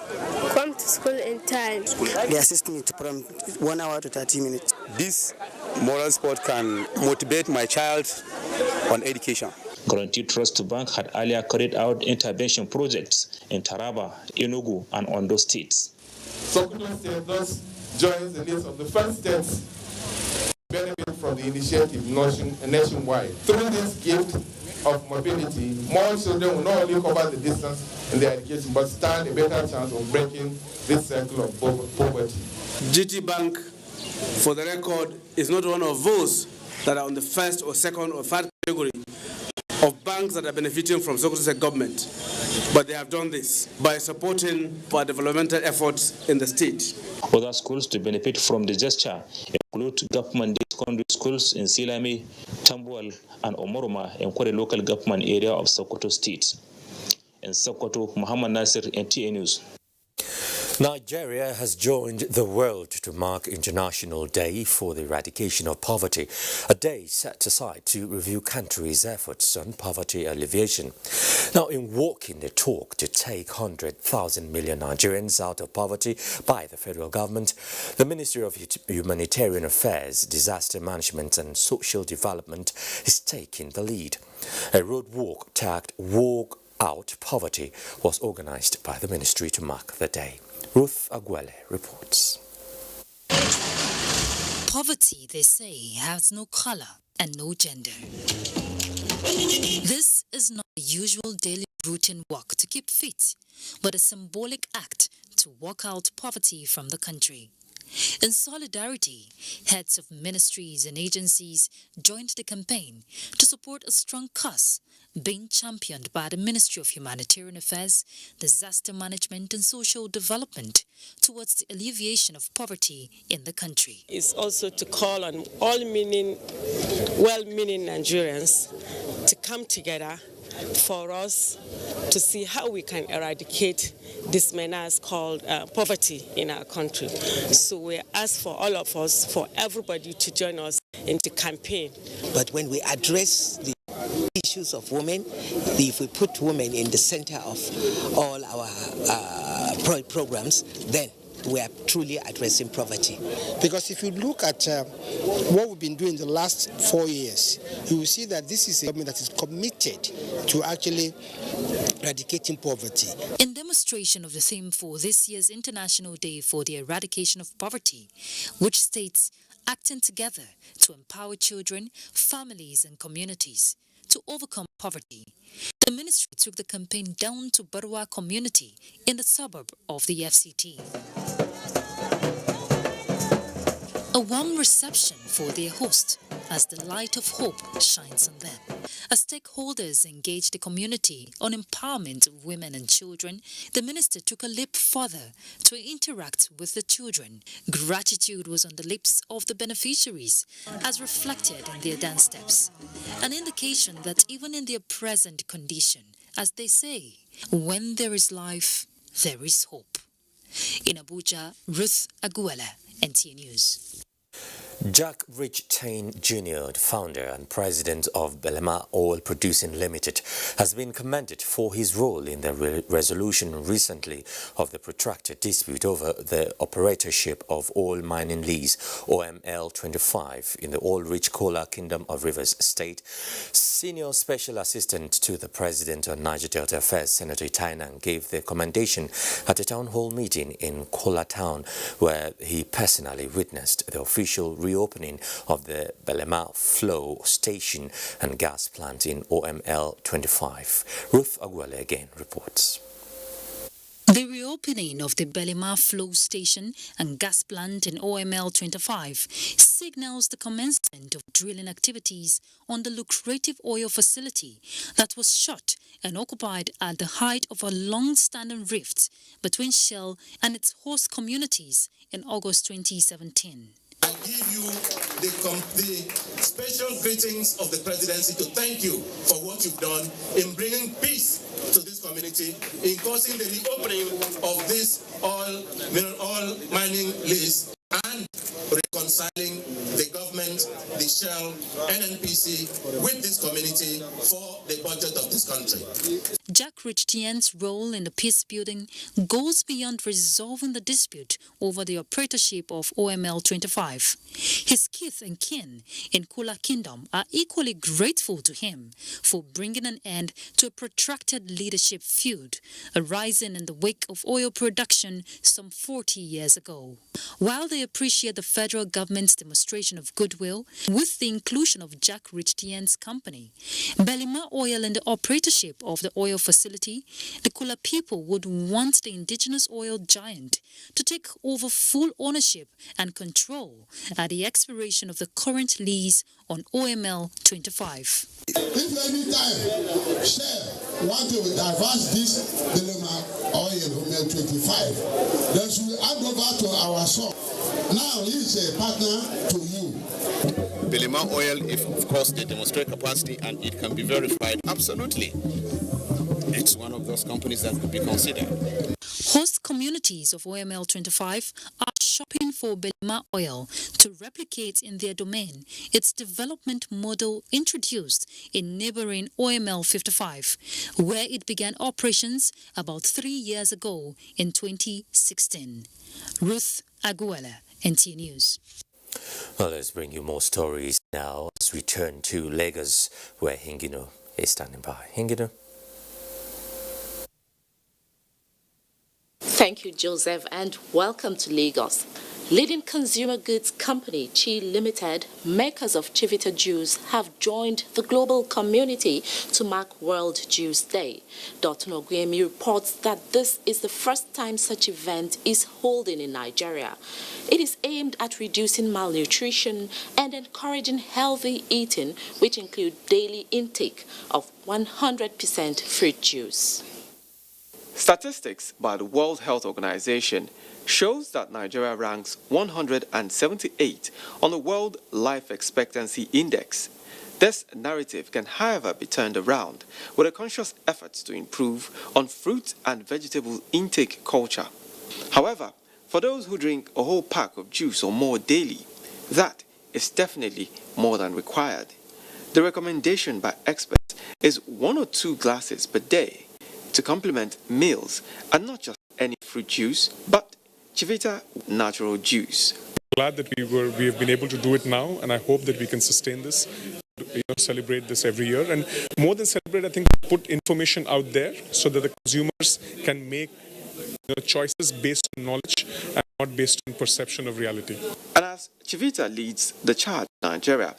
Speaker 4: come to school in time.
Speaker 19: They assist me from 1 hour to 30 minutes.
Speaker 5: This moral sport can motivate my child on education.
Speaker 18: Guarantee Trust Bank had earlier carried out intervention projects in Taraba, Enugu, and Ondo states.
Speaker 20: Sokoto State thus joins the list of the first states to benefit from the initiative nationwide. Through this gift of mobility, more children will not only cover the distance in their education, but stand a better chance of breaking this circle of poverty.
Speaker 21: GT Bank, for the record, is not one of those that are on the first or second or third category of banks that are benefiting from Sokoto State government, but they have done this by supporting our developmental efforts in the state.
Speaker 18: Other schools to benefit from the gesture include government secondary schools in Silame, Tambuwal, and Omoroma in Kware local government area of Sokoto State. In Sokoto, Muhammad Nasir, NTA News.
Speaker 2: Nigeria has joined the world to mark International Day for the Eradication of Poverty, a day set aside to review country's efforts on poverty alleviation. Now, in walking the talk to take 100,000 million Nigerians out of poverty by the federal government, the Ministry of Humanitarian Affairs, Disaster Management and Social Development is taking the lead. A road walk tagged Walk Out Poverty was organized by the ministry to mark the day. Ruth Aguele reports.
Speaker 22: Poverty, they say, has no color and no gender. This is not a usual daily routine walk to keep fit, but a symbolic act to walk out poverty from the country. In solidarity, heads of ministries and agencies joined the campaign to support a strong cause being championed by the Ministry of Humanitarian Affairs, Disaster Management and Social Development towards the alleviation of poverty in the country.
Speaker 23: It's also to call on all well-meaning Nigerians to come together for us to see how we can eradicate this menace called poverty in our country. So we ask for all of us, for everybody to join us in the campaign.
Speaker 24: But when we address the issues of women, if we put women in the center of all our programs, then we are truly addressing poverty.
Speaker 10: Because if you look at what we've been doing the last 4 years, you will see that this is a government that is committed to actually eradicating poverty.
Speaker 22: In demonstration of the theme for this year's International Day for the Eradication of Poverty, which states acting together to empower children, families and communities to overcome poverty, the ministry took the campaign down to Barwa community in the suburb of the FCT. A warm reception for their host as the light of hope shines on them. As stakeholders engaged the community on empowerment of women and children, the minister took a leap further to interact with the children. Gratitude was on the lips of the beneficiaries as reflected in their dance steps, an indication that even in their present condition, as they say, when there is life, there is hope. In Abuja, Ruth Aguele, NTA News.
Speaker 2: Jack Rich Tain Jr., the founder and president of Belema Oil Producing Limited, has been commended for his role in the resolution recently of the protracted dispute over the operatorship of oil mining lease OML 25 in the oil-rich Kola Kingdom of Rivers State. Senior Special Assistant to the President on Niger Delta Affairs, Senator Itainan, gave the commendation at a town hall meeting in Kola Town, where he personally witnessed the official reopening of the Belema Flow Station and gas plant in OML 25. Ruth Aguele again reports.
Speaker 22: The reopening of the Belema Flow Station and gas plant in OML 25 signals the commencement of drilling activities on the lucrative oil facility that was shut and occupied at the height of a long-standing rift between Shell and its host communities in August 2017.
Speaker 1: I give you the special greetings of the presidency to thank you for what you've done in bringing peace to this community, in causing the reopening of this oil mining lease, and reconciling the government, the Shell, NNPC with this community for the budget of this country.
Speaker 22: Jack Rich Tien's role in the peace building goes beyond resolving the dispute over the operatorship of OML 25. His kith and kin in Kula Kingdom are equally grateful to him for bringing an end to a protracted leadership feud arising in the wake of oil production some 40 years ago. While they appreciate the federal government's demonstration of goodwill with the inclusion of Jack Rich Tien's company, Belima Oil and the operatorship of the oil facility, the Kula people would want the indigenous oil giant to take over full ownership and control at the expiration of the current lease on OML 25.
Speaker 7: If any time Shell want to divest this Belima Oil OML 25, then she will hand over to our son. Now he is a partner to you.
Speaker 8: Belima Oil, if of course they demonstrate capacity and it can be verified, absolutely. It's one of those companies that could be considered.
Speaker 22: Host communities of OML 25 are shopping for Belima Oil to replicate in their domain its development model introduced in neighboring OML 55, where it began operations about 3 years ago in 2016. Ruth Aguela, NT News.
Speaker 2: Well, let's bring you more stories now. Let's return to Lagos, where Hingino is standing by. Hingino.
Speaker 16: Thank you, Joseph, and welcome to Lagos. Leading consumer goods company Chi Limited, makers of Chivita juice, have joined the global community to mark World Juice Day. Dr. Oguemi reports that this is the first time such event is holding in Nigeria. It is aimed at reducing malnutrition and encouraging healthy eating, which include daily intake of 100% fruit juice.
Speaker 9: Statistics by the World Health Organization shows that Nigeria ranks 178 on the World Life Expectancy Index. This narrative can, however, be turned around with a conscious effort to improve on fruit and vegetable intake culture. However, for those who drink a whole pack of juice or more daily, that is definitely more than required. The recommendation by experts is 1 or 2 glasses per day to complement meals, and not just any fruit juice, but Chivita natural juice.
Speaker 11: Glad that we have been able to do it now, and I hope that we can sustain this, celebrate this every year. And more than celebrate, I think put information out there so that the consumers can make choices based on knowledge and not based on perception of reality.
Speaker 9: And as Chivita leads the charge in Nigeria,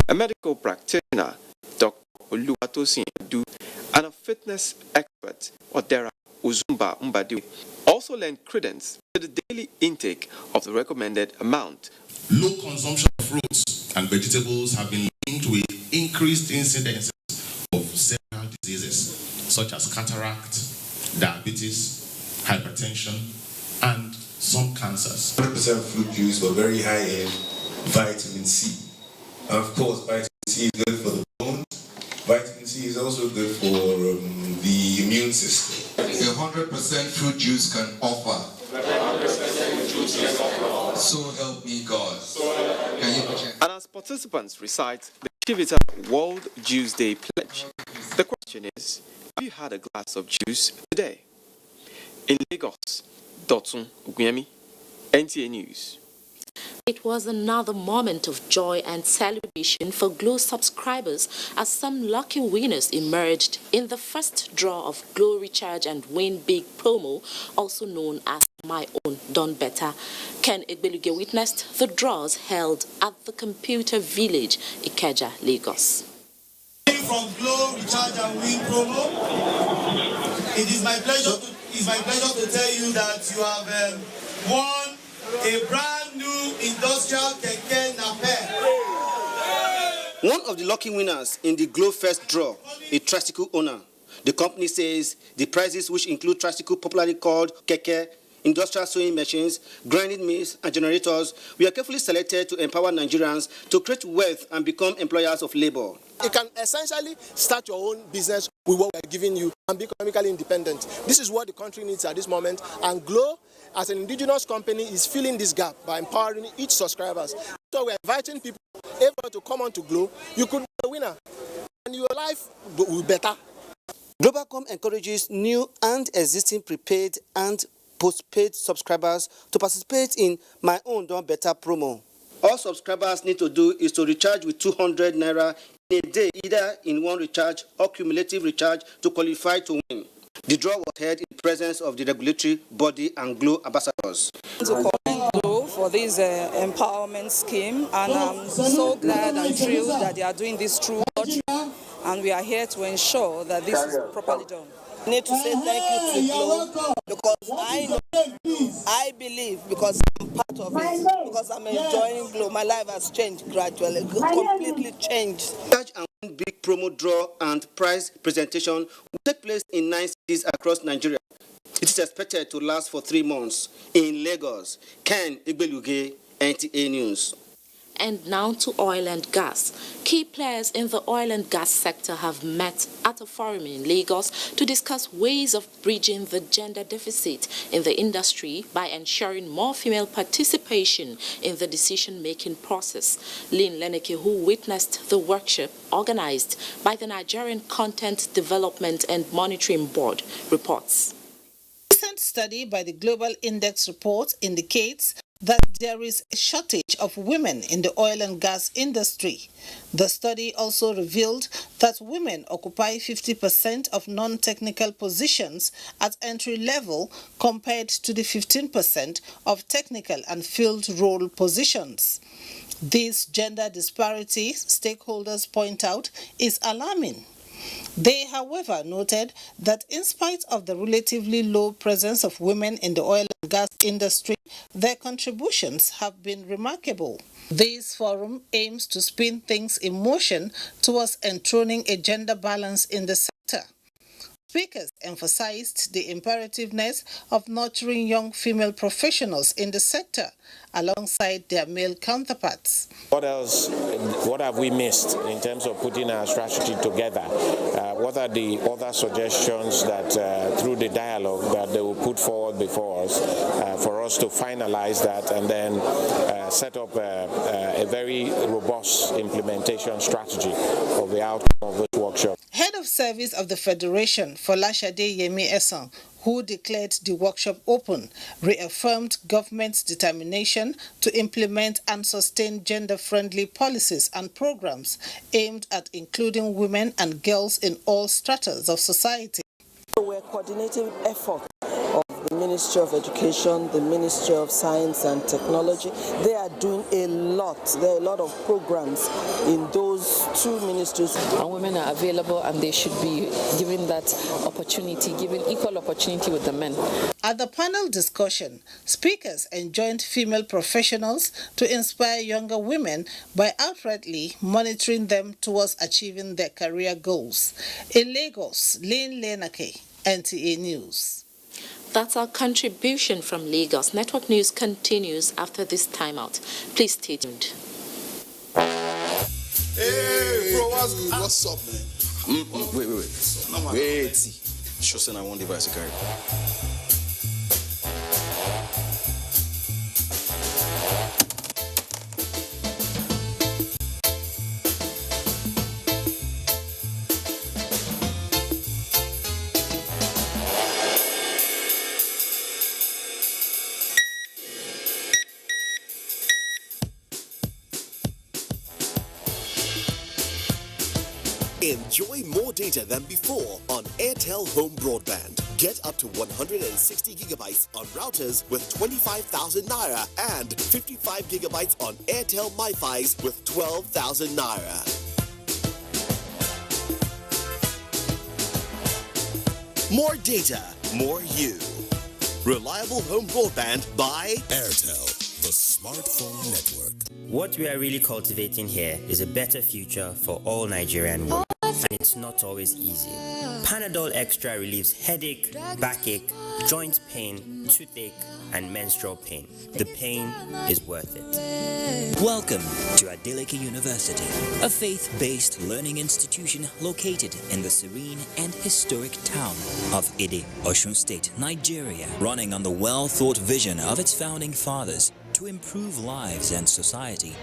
Speaker 9: a medical practitioner, Dr. Oluwatosin Adu, and a fitness expert, Odera Uzumba Mbadiwe, also lend credence to the daily intake of the recommended amount.
Speaker 12: Low consumption of fruits and vegetables have been linked with increased incidences of several diseases such as cataract, diabetes, hypertension, and some cancers.
Speaker 25: 100% fruit juice, but very high in vitamin C. And of course, vitamin C is good for the bones. Vitamin C is also good for the immune system.
Speaker 26: 100% fruit juice can offer. So help me God.
Speaker 9: And as participants recite the Chivita World Juice Day pledge, the question is, have you had a glass of juice today? In Lagos, Dotun Ogunyemi, NTA News.
Speaker 16: It was another moment of joy and celebration for Glo subscribers as some lucky winners emerged in the first draw of Glo Recharge and Win Big promo, also known as My Own Done Better. Ken Egbeluge witnessed the draws held at the Computer Village, Ikeja, Lagos.
Speaker 27: From Glo Recharge and Win promo, it is my pleasure to tell you that you have won a brand new industrial keke napep.
Speaker 30: One of the lucky winners in the Glo First draw, a tricycle owner. The company says the prizes, which include tricycle popularly called keke, industrial sewing machines, grinding mills, and generators were carefully selected to empower Nigerians to create wealth and become employers of labor.
Speaker 3: You can essentially start your own business with what we're giving you and be economically independent. This is what the country needs at this moment, and Glow, as an indigenous company, is filling this gap by empowering each subscribers. So we're inviting people, everyone to come on to Glow. You could be a winner, and your life will be better.
Speaker 30: Globalcom encourages new and existing prepaid and postpaid subscribers to participate in My Own Done Better promo. All subscribers need to do is to recharge with 200 naira in a day, either in one recharge or cumulative recharge, to qualify to win. The draw was held in the presence of the regulatory body and Glow ambassadors.
Speaker 4: To commend Glow for this empowerment scheme, and I'm so glad and thrilled that they are doing this through lottery, and we are here to ensure that this is properly done.
Speaker 3: I need to say thank you to Glow, because I believe, because I'm part of it, because I'm enjoying Glow, my life has changed gradually, completely changed.
Speaker 30: Recharge and win big promo draw and prize presentation will take place in 9 cities across Nigeria. It is expected to last for 3 months in Lagos. Ken Igbeluge, NTA News.
Speaker 6: And now to oil and gas. Key players in the oil and gas sector have met at a forum in Lagos to discuss ways of bridging the gender deficit in the industry by ensuring more female participation in the decision-making process. Lynn Leneke, who witnessed the workshop organized by the Nigerian Content Development and Monitoring Board, reports.
Speaker 13: A recent study by the Global Index report indicates that there is a shortage of women in the oil and gas industry. The study also revealed that women occupy 50% of non-technical positions at entry level compared to the 15% of technical and field role positions. This gender disparity, stakeholders point out, is alarming. They, however, noted that in spite of the relatively low presence of women in the oil and gas industry, their contributions have been remarkable. This forum aims to spin things in motion towards enthroning a gender balance in the sector. Speakers emphasized the imperativeness of nurturing young female professionals in the sector alongside their male counterparts.
Speaker 14: What else, what have we missed in terms of putting our strategy together? What are the other suggestions that through the dialogue that they will put forward before us for us to finalize that and then set up a very robust implementation strategy of the outcome of this workshop.
Speaker 13: Head of Service of the Federation, Folashade Yemi Esson, who declared the workshop open, reaffirmed government's determination to implement and sustain gender-friendly policies and programs aimed at including women and girls in all stratas of society.
Speaker 3: We're coordinating efforts of the Ministry of Education, the Ministry of Science and Technology. They are doing a lot. There are a lot of programs in those two ministries.
Speaker 16: And women are available, and they should be given that opportunity, given equal opportunity with the men.
Speaker 13: At the panel discussion, speakers enjoined female professionals to inspire younger women by outrightly monitoring them towards achieving their career goals. In Lagos, Lynn Leneke, NTA News.
Speaker 6: That's our contribution from Lagos. Network News continues after this timeout. Please stay tuned.
Speaker 15: Hey, bro, what's up, man? Wait. Sure, son, I want the bicycle.
Speaker 17: Enjoy more data than before on Airtel Home Broadband. Get up to 160 gigabytes on routers with 25,000 naira and 55 gigabytes on Airtel MiFis with 12,000 naira. More data, more you. Reliable home broadband by Airtel, the smartphone network.
Speaker 19: What we are really cultivating here is a better future for all Nigerian women, and it's not always easy. Panadol Extra relieves headache, backache, joint pain, toothache, and menstrual pain. The pain is worth it.
Speaker 1: Welcome to Adeleke University, a faith-based learning institution located in the serene and historic town of Ide, Osun State, Nigeria, running on the well-thought vision of its founding fathers to improve lives and society.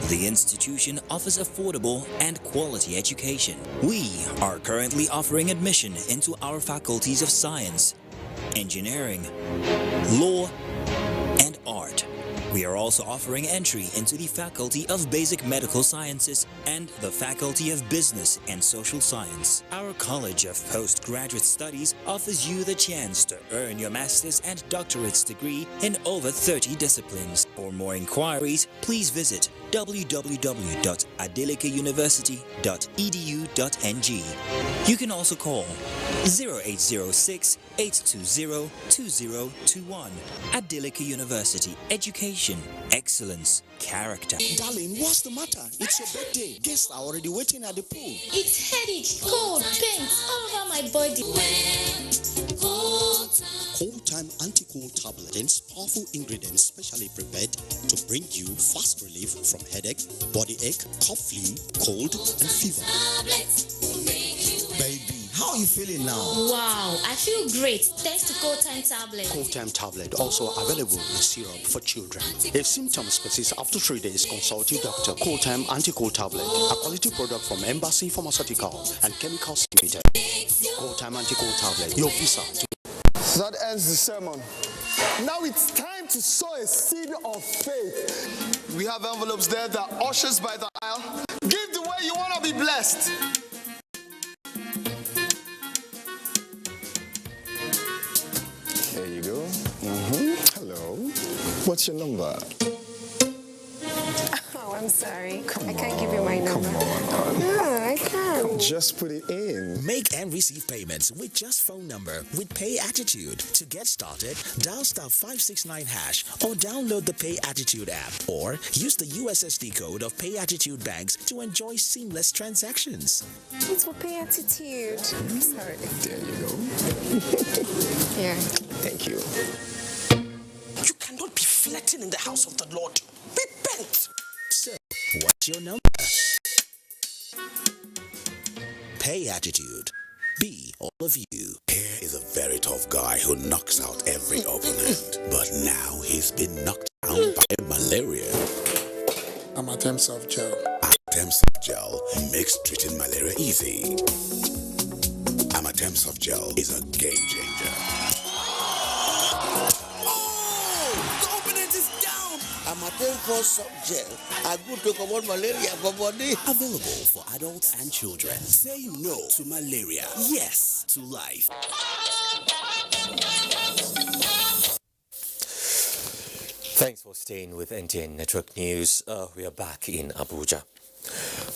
Speaker 1: The institution offers affordable and quality education. We are currently offering admission into our faculties of science, engineering, law, and art. We are also offering entry into the Faculty of Basic Medical Sciences and the Faculty of Business and Social Science. Our College of Postgraduate Studies offers you the chance to earn your master's and doctorate's degree in over 30 disciplines. For more inquiries, please visit www.adelikeuniversity.edu.ng. You can also call 0806 820 2021. Adeleke University, education, excellence, character.
Speaker 5: Darling, what's the matter? It's your birthday. Guests are already waiting at the pool.
Speaker 10: It's headache, cold, pains all over my body.
Speaker 5: Cold Time Anti-Cold Tablet contains powerful ingredients specially prepared to bring you fast relief from headache, body ache, cough, flu, cold, and fever. Baby, how are you feeling now?
Speaker 10: Wow, I feel great thanks to Cold Time Tablet.
Speaker 5: Cold Time Tablet also available in syrup for children. If symptoms persist after 3 days, consult your doctor. Cold Time Anti-Cold Tablet, a quality product from Embassy Pharmaceutical and Chemicals Limited. Cold Time Anti-Cold Tablet, your visa to...
Speaker 18: That ends the sermon. Now it's time to sow a seed of faith. We have envelopes there that ushers by the aisle. Give the way you want to be blessed. There you go. Hello. What's your number?
Speaker 20: Oh, I'm sorry. I can't give you my number.
Speaker 18: Come on.
Speaker 20: No, I can't.
Speaker 18: Just put it in.
Speaker 21: Make and receive payments with just phone number with Pay Attitude. To get started, dial *569# or download the Pay Attitude app or use the USSD code of Pay Attitude Banks to enjoy seamless transactions.
Speaker 20: It's for Pay Attitude. I'm sorry.
Speaker 18: There you go.
Speaker 20: Here.
Speaker 18: Thank you.
Speaker 5: You cannot be flirting in the house of the Lord. Repent.
Speaker 21: So, what's your number? Pay Attitude. Be all of you.
Speaker 23: Here is a very tough guy who knocks out every opponent. But now he's been knocked down by malaria.
Speaker 18: Amatem Soft Gel.
Speaker 23: Amatem Soft Gel makes treating malaria easy. Amatem Soft Gel is a game changer.
Speaker 5: Amatem Soft Gel, a good to command malaria for body.
Speaker 23: Available for adults and children. Say no to malaria. Yes to life.
Speaker 2: Thanks for staying with NTN Network News. We are back in Abuja.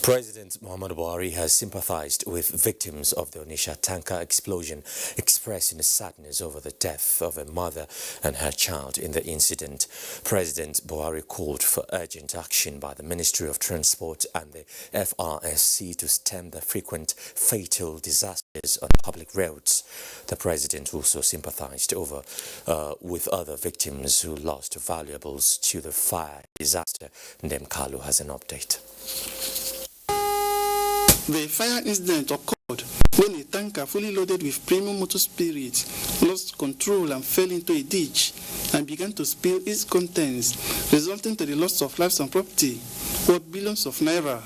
Speaker 2: President Muhammadu Buhari has sympathized with victims of the Onitsha tanker explosion, expressing sadness over the death of a mother and her child in the incident. President Buhari called for urgent action by the Ministry of Transport and the FRSC to stem the frequent fatal disasters on public roads. The president also sympathized with other victims who lost valuables to the fire disaster. Ndem Kalu has an update.
Speaker 24: The fire incident occurred when a tanker fully loaded with premium motor spirits lost control and fell into a ditch and began to spill its contents, resulting to the loss of lives and property worth billions of naira.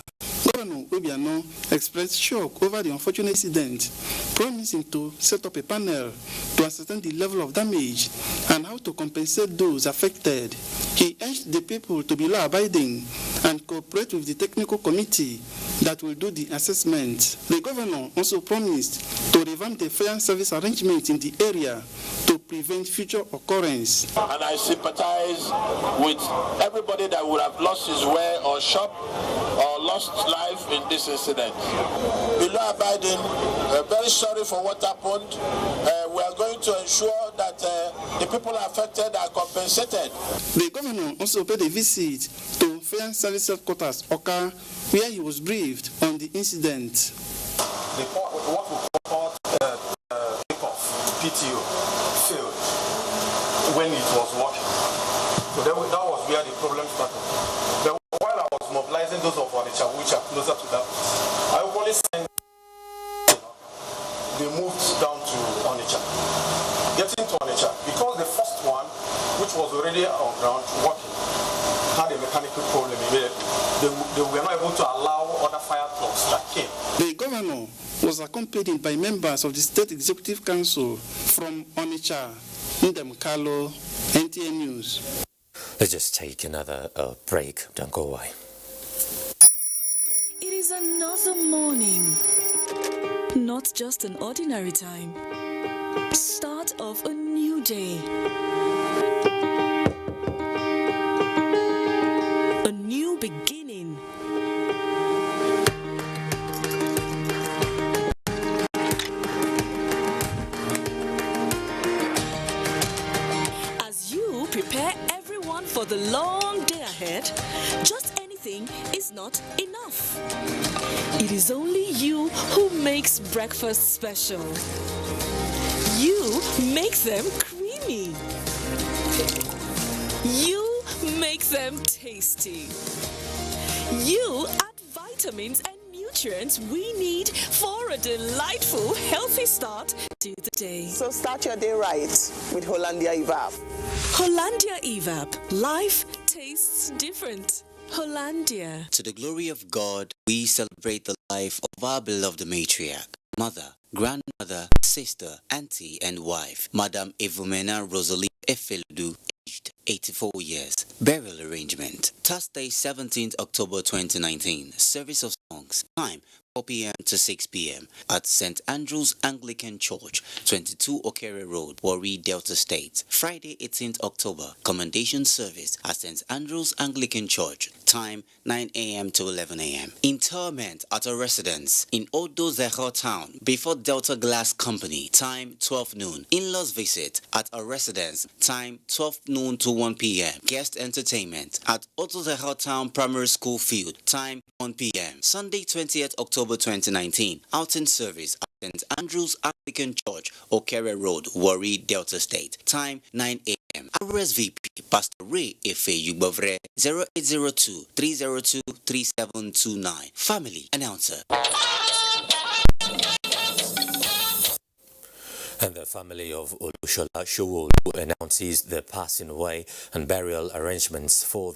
Speaker 24: Governor Obiano expressed shock over the unfortunate incident, promising to set up a panel to ascertain the level of damage and how to compensate those affected. He urged the people to be law-abiding and cooperate with the technical committee that will do the assessment. The governor also promised to revamp the fire service arrangement in the area to prevent future occurrence.
Speaker 28: And I sympathize with everybody that would have lost his way or shop or lost life in this incident. Be law-abiding, very sorry for what happened. We are going to ensure that the people affected are compensated.
Speaker 24: The governor also paid a visit to Fire Service Headquarters, Oka, where he was briefed on the incident.
Speaker 29: What we call takeoff, PTO, failed.
Speaker 7: when it was working. So that was where the problem started. Then while I was mobilizing those of Onitsha, which are closer to that, I only sent, they moved down to Onitsha. Getting to Onitsha, because the first one, which was already on ground working, had a mechanical problem immediately. They were not able to allow other fire trucks that came.
Speaker 24: The governor was accompanied by members of the State Executive Council from Onitsha, Ndem Kalo, NTA News.
Speaker 2: Let's just take another break. Don't go away.
Speaker 8: It is another morning. Not just an ordinary time. Start of a new day. A new beginning. As you prepare everyone for the long day ahead, just anything is not enough. It is only you who makes breakfast special. You make them creamy. You make them tasty. You add vitamins and nutrients we need for a delightful, healthy start to the day.
Speaker 9: So start your day right with Hollandia Evap.
Speaker 8: Hollandia Evap. Life tastes different. Hollandia.
Speaker 11: To the glory of God, we celebrate the life of our beloved matriarch, mother, grandmother, sister, auntie, and wife, Madam Evumena Rosalie Efeludu, aged 84 years. Burial arrangement. Thursday, 17th October 2019. Service of songs. Time 4 p.m. to 6 p.m. at St. Andrew's Anglican Church, 22 Okere Road, Warri, Delta State. Friday, 18th October. Commendation service at St. Andrew's Anglican Church. Time 9 a.m. to 11 a.m. Interment at a residence in Odo Zeho Town before Delta Glass Company. Time 12 noon. In-laws visit at a residence. Time 12 noon to 1 p.m. Guest entertainment at Odo Zeho Town Primary School Field. Time 1 p.m. Sunday, 20th October 2019. Outing service at St. Andrew's Anglican Church, Okere Road, Warri, Delta State. Time 9 a.m. RSVP Pastor Ray Efe Yugbovre 0802-302-3729. Family announcer.
Speaker 2: And the family of Olushola Sowolu announces the passing away and burial arrangements for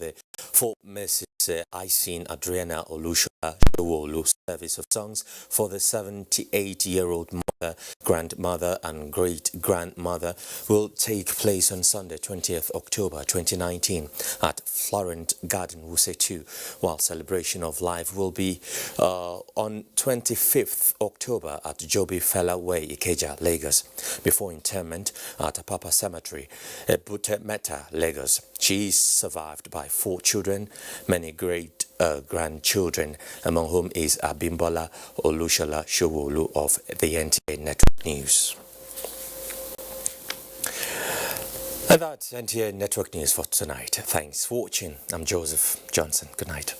Speaker 2: Mrs. Isin Adriana Olushola Sowolu service of songs for the 78-year-old mother, grandmother and great-grandmother will take place on Sunday, 20th October 2019 at Florent Garden, Wuse 2, while celebration of life will be on 25th October at Jobi Fela Way, Ikeja, Lagos, before interment at Apapa Cemetery, Ebute Meta, Lagos. She is survived by 4 children, many great-grandchildren, among whom is Abimbola Olushola Sowolu of the NTA Network News. And that's NTA Network News for tonight. Thanks for watching. I'm Joseph Johnson. Good night.